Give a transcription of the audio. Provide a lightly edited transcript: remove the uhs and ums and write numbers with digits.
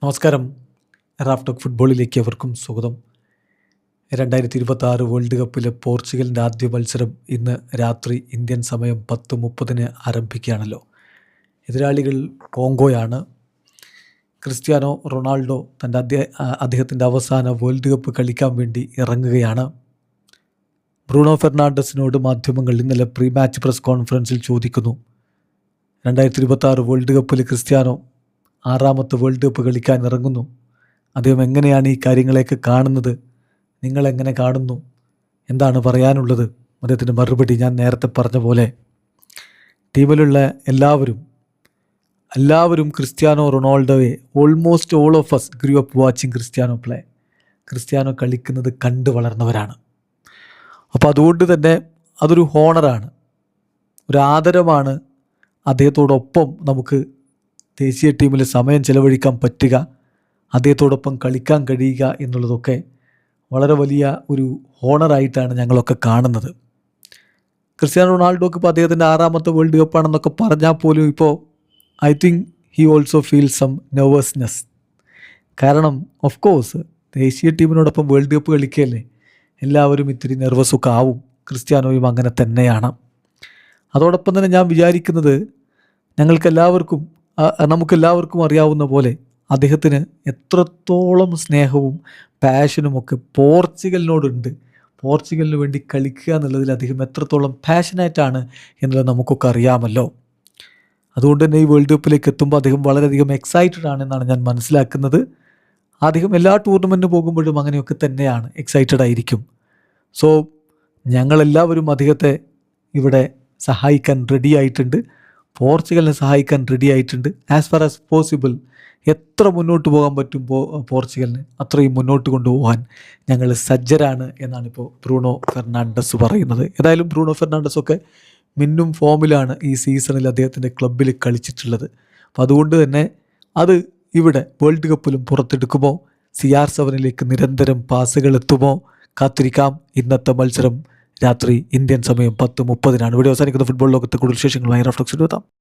നമസ്കാരം. Raf talk ഫുട്ബോളിലേക്ക് അവർക്കും സ്വാഗതം. 2026 വേൾഡ് കപ്പിലെ പോർച്ചുഗലിൻ്റെ ആദ്യ മത്സരം ഇന്ന് രാത്രി ഇന്ത്യൻ സമയം 10:30 ആരംഭിക്കുകയാണല്ലോ. എതിരാളികൾ കോങ്കോയാണ്. ക്രിസ്ത്യാനോ റൊണാൾഡോ അദ്ദേഹത്തിൻ്റെ അവസാന വേൾഡ് കപ്പ് കളിക്കാൻ വേണ്ടി ഇറങ്ങുകയാണ്. ബ്രൂണോ ഫെർണാണ്ടസിനോട് മാധ്യമങ്ങൾ ഇന്നലെ പ്രീ മാച്ച് പ്രസ് കോൺഫറൻസിൽ ചോദിക്കുന്നു, 2026 വേൾഡ് കപ്പിൽ ക്രിസ്ത്യാനോ 6ാമത്തെ വേൾഡ് കപ്പ് കളിക്കാൻ ഇറങ്ങുന്നു. അദ്ദേഹം എങ്ങനെയാണ് ഈ കാര്യങ്ങളെയൊക്കെ കാണുന്നത്? നിങ്ങളെങ്ങനെ കാണുന്നു? എന്താണ് പറയാനുള്ളത്? അദ്ദേഹത്തിൻ്റെ മറുപടി ഞാൻ നേരത്തെ പറഞ്ഞ പോലെ, ടീമിലുള്ള എല്ലാവരും ക്രിസ്ത്യാനോ റൊണാൾഡോയെ almost all of us grew up watching Cristiano play. Cristiano കളിക്കുന്നത് കണ്ടു വളർന്നവരാണ്. അപ്പോൾ അതുകൊണ്ട് തന്നെ അതൊരു ഹോണറാണ്, ഒരു ആദരവാണ്. അദ്ദേഹത്തോടൊപ്പം നമുക്ക് ദേശീയ ടീമിൽ സമയം ചെലവഴിക്കാൻ പറ്റുക, അദ്ദേഹത്തോടൊപ്പം കളിക്കാൻ കഴിയുക എന്നുള്ളതൊക്കെ വളരെ വലിയ ഒരു ഹോണറായിട്ടാണ് ഞങ്ങളൊക്കെ കാണുന്നത്. ക്രിസ്ത്യാനോ റൊണാൾഡോക്ക് ഇപ്പോൾ അദ്ദേഹത്തിൻ്റെ 6ാമത്തെ വേൾഡ് കപ്പാണെന്നൊക്കെ പറഞ്ഞാൽ പോലും ഇപ്പോൾ I think he also feel some nervousness. കാരണം ഓഫ് കോഴ്സ് ദേശീയ ടീമിനോടൊപ്പം വേൾഡ് കപ്പ് കളിക്കുകയല്ലേ, എല്ലാവരും ഇത്തിരി നെർവസൊക്കെ ആവും. ക്രിസ്ത്യാനോയും അങ്ങനെ തന്നെയാണ്. അതോടൊപ്പം തന്നെ ഞാൻ വിചാരിക്കുന്നത്, നമുക്കെല്ലാവർക്കും അറിയാവുന്ന പോലെ അദ്ദേഹത്തിന് എത്രത്തോളം സ്നേഹവും പാഷനുമൊക്കെ പോർച്ചുഗലിനോടുണ്ട്. പോർച്ചുഗലിന് വേണ്ടി കളിക്കുക എന്നുള്ളതിൽ അദ്ദേഹം എത്രത്തോളം പാഷനേറ്റാണ് എന്നുള്ളത് നമുക്കൊക്കെ അറിയാമല്ലോ. അതുകൊണ്ട് തന്നെ ഈ വേൾഡ് കപ്പിലേക്ക് എത്തുമ്പോൾ അദ്ദേഹം വളരെയധികം എക്സൈറ്റഡ് ആണെന്നാണ് ഞാൻ മനസ്സിലാക്കുന്നത്. അദ്ദേഹം എല്ലാ ടൂർണമെൻറ്റിന് പോകുമ്പോഴും അങ്ങനെയൊക്കെ തന്നെയാണ്, എക്സൈറ്റഡ് ആയിരിക്കും. സോ ഞങ്ങളെല്ലാവരും അദ്ദേഹത്തെ ഇവിടെ സഹായിക്കാൻ റെഡി ആയിട്ടുണ്ട്, പോർച്ചുഗലിനെ സഹായിക്കാൻ റെഡി ആയിട്ടുണ്ട്. ആസ് ഫാർ ആസ് പോസിബിൾ എത്ര മുന്നോട്ട് പോകാൻ പറ്റും പോർച്ചുഗലിന് അത്രയും മുന്നോട്ട് കൊണ്ടുപോകാൻ ഞങ്ങൾ സജ്ജരാണ് എന്നാണിപ്പോൾ ബ്രൂണോ ഫെർണാണ്ടസ് പറയുന്നത്. ഏതായാലും ബ്രൂണോ ഫെർണാണ്ടസൊക്കെ മിന്നും ഫോമിലാണ് ഈ സീസണിൽ അദ്ദേഹത്തിൻ്റെ ക്ലബ്ബിൽ കളിച്ചിട്ടുള്ളത്. അപ്പോൾ അതുകൊണ്ട് തന്നെ അത് ഇവിടെ വേൾഡ് കപ്പിലും പുറത്തെടുക്കുമോ? CR7 നിരന്തരം പാസുകൾ എത്തുമോ? കാത്തിരിക്കാം. ഇന്നത്തെ മത്സരം രാത്രി ഇന്ത്യൻ സമയം 10:30. വീഡിയോ അവസാനിക്കുന്ന ഫുട്ബോൾ ലോകത്തെ കൂടുതൽ വിശേഷങ്ങളുമായി റാഫ് ടോക്സിൽ എത്താം.